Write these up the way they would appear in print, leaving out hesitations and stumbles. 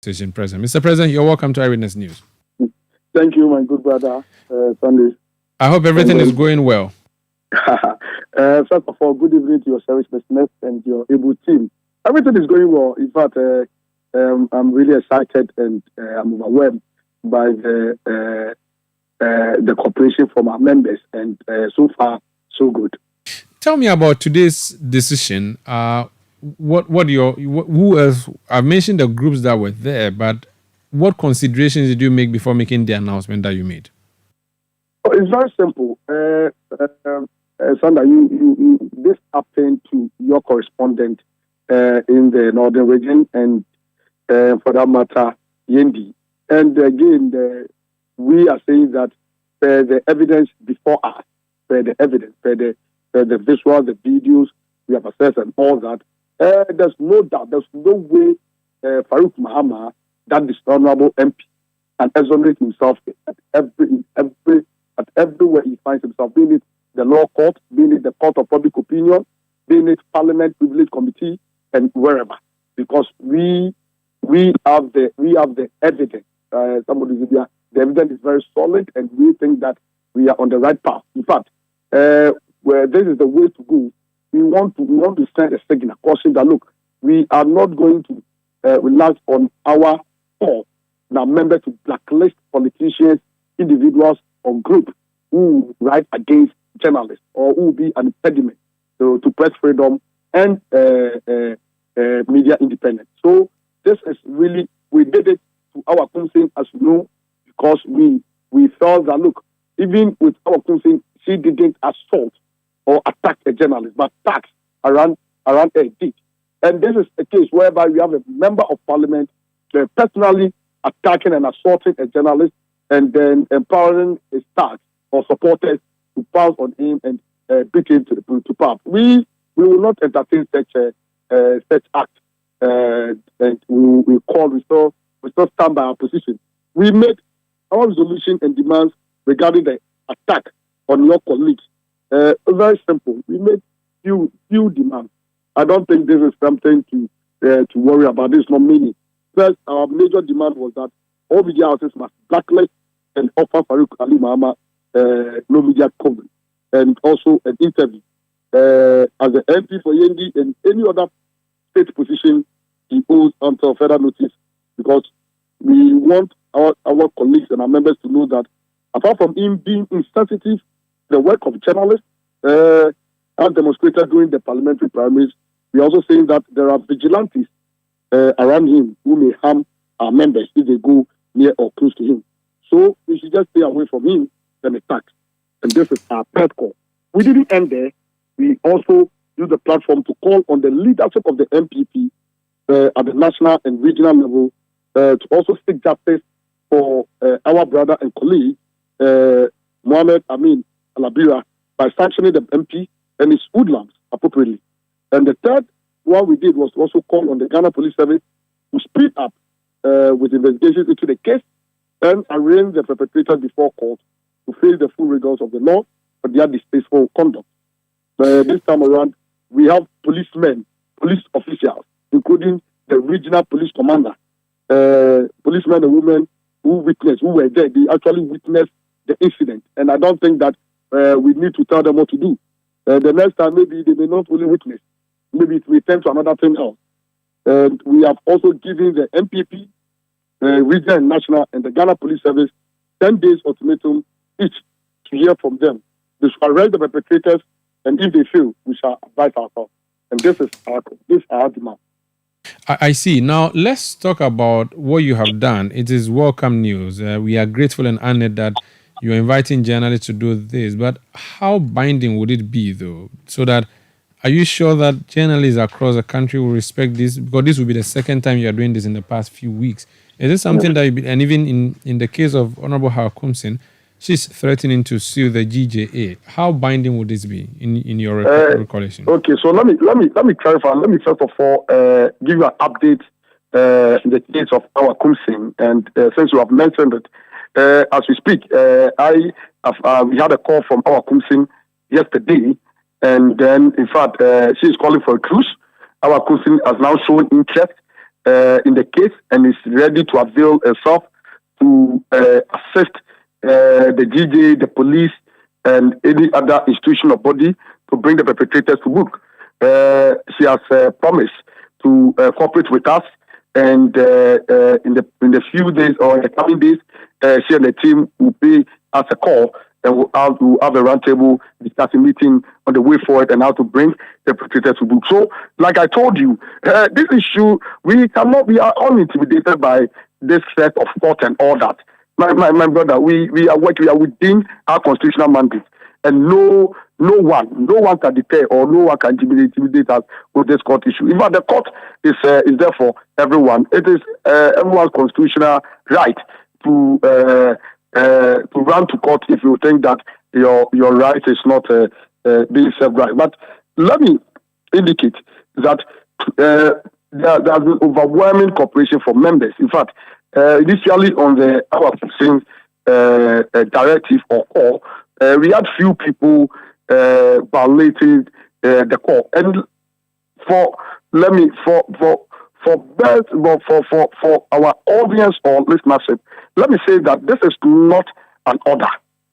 Station President. Mr. President, you're welcome to Eyewitness News. Thank you, my good brother, Sunday. I hope everything is going well. First of all, good evening to your service listeners and your able team. Everything is going well. In fact, I'm really excited and I'm overwhelmed by the cooperation from our members, and so far, so good. Tell me about today's decision. Who else? I've mentioned the groups that were there, but what considerations did you make before making the announcement that you made? Oh, it's very simple. Sandra, this happened to your correspondent in the northern region, and for that matter, Yendi. And again, we are saying that the evidence before us, the evidence, the visual, the videos we have assessed and all that, there's no doubt, there's no way Farouk Mahama, that dishonorable MP, can exonerate himself at everywhere he finds himself, being it the law court, being it the court of public opinion, being it Parliament Privilege Committee, and wherever, because we have the evidence. The evidence is very solid, and we think that we are on the right path. In fact, where this is the way to go. We want to send a signal, caution that look, we are not going to relax on our call now members to blacklist politicians, individuals, or groups who write against journalists or who will be an impediment to press freedom and media independence. So this is really, we did it to our consent, as you know, because we felt that look, even with our consent, she didn't assault or attack a journalist, but attacks around a ditch. And this is a case whereby we have a member of parliament personally attacking and assaulting a journalist and then empowering his staff or supporters to pounce on him and beat him to pulp. We will not entertain such act, and we still stand by our position. We made our resolution and demands regarding the attack on your colleagues. Very simple. We made few demands. I don't think this is something to worry about. This is not many. First, our major demand was that all media houses must blacklist and offer Farouk Aliu Mahama no media coverage, and also an interview as an MP for Yendi and any other state position he owes until further notice, because we want our colleagues and our members to know that apart from him being insensitive, the work of journalists as demonstrated during the parliamentary primaries, we are also saying that there are vigilantes around him who may harm our members if they go near or close to him. So we should just stay away from him than attack. And this is our third call. We didn't end there. We also use the platform to call on the leadership of the MPP at the national and regional level to also seek justice for our brother and colleague, Mohammed Amin Alabira, by sanctioning the MP and his hoodlums appropriately. And the third one we did was also call on the Ghana Police Service to speed up with investigations into the case and arraign the perpetrators before court to face the full rigors of the law for their distasteful conduct. This time around, we have policemen, police officials, including the regional police commander, policemen and women who were there. They actually witnessed the incident. And I don't think that we need to tell them what to do. The next time, maybe they may not fully witness. Maybe it may turn to another thing else. And we have also given the MPP, regional and national, and the Ghana Police Service 10 days ultimatum each to hear from them. They should arrest the perpetrators, and if they fail, we shall advise ourselves. And this is our demand. I see. Now, let's talk about what you have done. It is welcome news. We are grateful and honored that you're inviting journalists to do this. But how binding would it be, though? So that, are you sure that journalists across the country will respect this? Because this will be the second time you are doing this in the past few weeks. Is this something that and even in the case of Honorable Hakumsin, she's threatening to sue the GJA. How binding would this be in your recollection? Okay, so let me clarify. Let me first of all give you an update in the case of our Kumsin. And since you have mentioned it, as we speak, we had a call from our Kumsin yesterday, and then in fact she is calling for a truce. Our Kumsin has now shown interest in the case and is ready to avail herself to assist the GJA, the police, and any other institution or body to bring the perpetrators to book. She has promised to cooperate with us, and in the few days or in the coming days, she and the team will pay us a call, and we'll have a roundtable discussion meeting on the way forward and how to bring the perpetrators to book. So, like I told you, this issue, we are unintimidated by this threat of court and all that. My brother, we are within our constitutional mandate, and no one can deter or no one can intimidate us with this court issue. In fact, the court is there for everyone. It is everyone's constitutional right to run to court if you think that your right is not being served right. But let me indicate that there has been overwhelming cooperation from members. In fact, initially on the our directive or call, we had few people violating the call, and for our audience or listenership, let me say that this is not an order;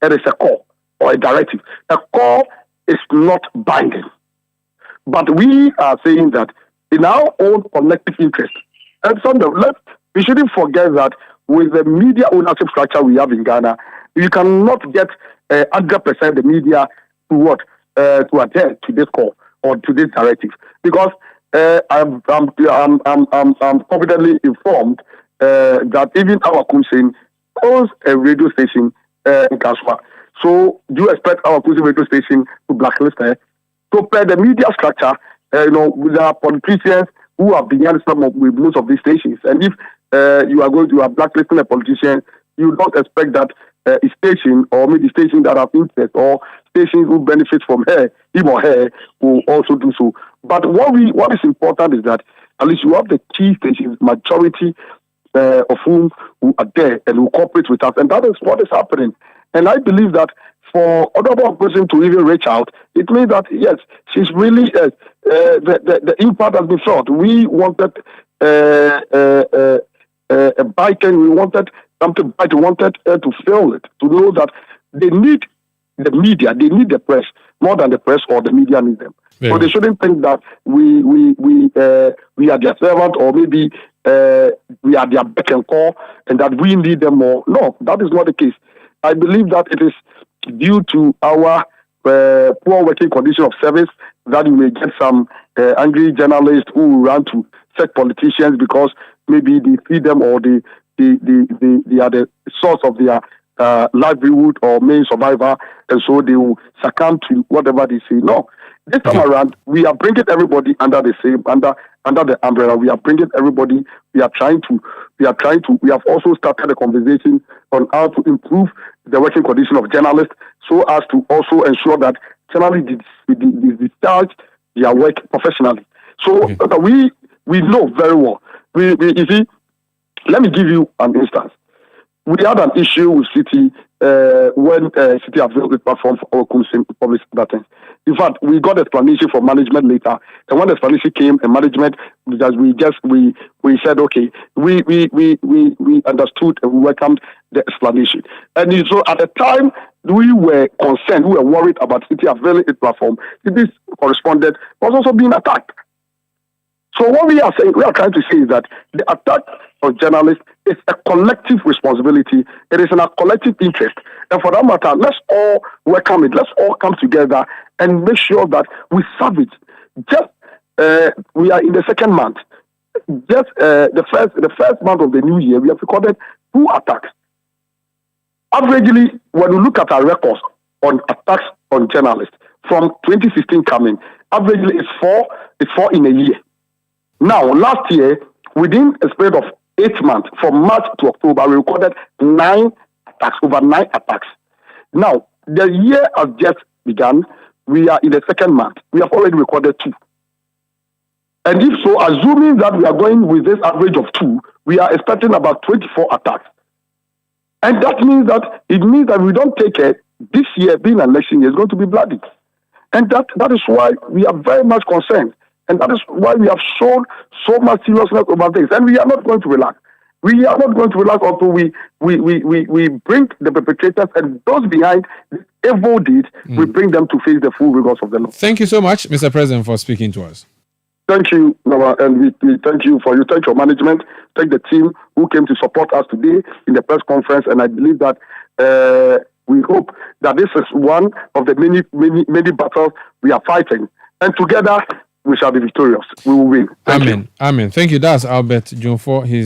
it is a call or a directive. A call is not binding, but we are saying that in our own collective interest, and we shouldn't forget that with the media ownership structure we have in Ghana, you cannot get 100% the media to adhere to this call or to this directive, because I'm confidently informed that even our Kumsin owns a radio station in Kaswa. So do you expect our Kumsin radio station to blacklist her? So per the media structure, with our politicians who are behind with most of these stations, and if you are blacklisting a politician, you don't expect that a station or maybe stations that have interest or stations who benefit from him or her, will also do so. But what is important is that at least you have the key stations, majority of whom who are there and who cooperate with us, and that is what is happening. And I believe that for other person to even reach out, it means that yes, she's really the impact has been felt. We wanted a bike, and we wanted something. I wanted to feel it, to know that they need the media, they need the press more than the press or the media need them. Yeah. So they shouldn't think that we are their servant, or maybe we are their beck and call, and that we need them more. No, that is not the case. I believe that it is due to our poor working condition of service that you may get some angry journalists who run to set politicians because maybe they feed them or they are the source of their livelihood or main survivor, and so they will succumb to whatever they say. No, this time around, we are bringing everybody under the same under the umbrella. We are bringing everybody. We have also started a conversation on how to improve the working condition of journalists, so as to also ensure that journalists discharge their work professionally. So we know very well. You see, let me give you an instance. We had an issue with Citi when Citi availed the platform for our public data. In fact, we got explanation from management later, and when the explanation came, and management, because we said okay, we understood and we welcomed the explanation. And so at the time we were concerned, we were worried about Citi availing its platform. This correspondent was also being attacked. So what we are trying to say is that the attack on journalists is a collective responsibility. It is in our collective interest. And for that matter, let's all welcome it. Let's all come together and make sure that we salvage. We are in the second month. Just the first month of the new year, we have recorded 2 attacks. Averagely, when we look at our records on attacks on journalists from 2016 coming, averagely it's 4 in a year. Now, last year, within a span of 8 months, from March to October, we recorded 9 attacks, over 9 attacks. Now, the year has just begun. We are in the second month. We have already recorded 2. And if so, assuming that we are going with this average of 2, we are expecting about 24 attacks. And that means that we don't take it, this year being an election year is going to be bloody. And that is why we are very much concerned. And that is why we have shown so much seriousness over this. And we are not going to relax. We are not going to relax until we bring the perpetrators and those behind the evil deeds, we bring them to face the full rigors of the law. Thank you so much, Mr. President, for speaking to us. Thank you, Noah, and we thank you for you. Thank your management. Thank the team who came to support us today in the press conference. And I believe that we hope that this is one of the many battles we are fighting. And together, we shall be victorious. We will win. Amen. Amen. Thank you. That's Albert Jumfo.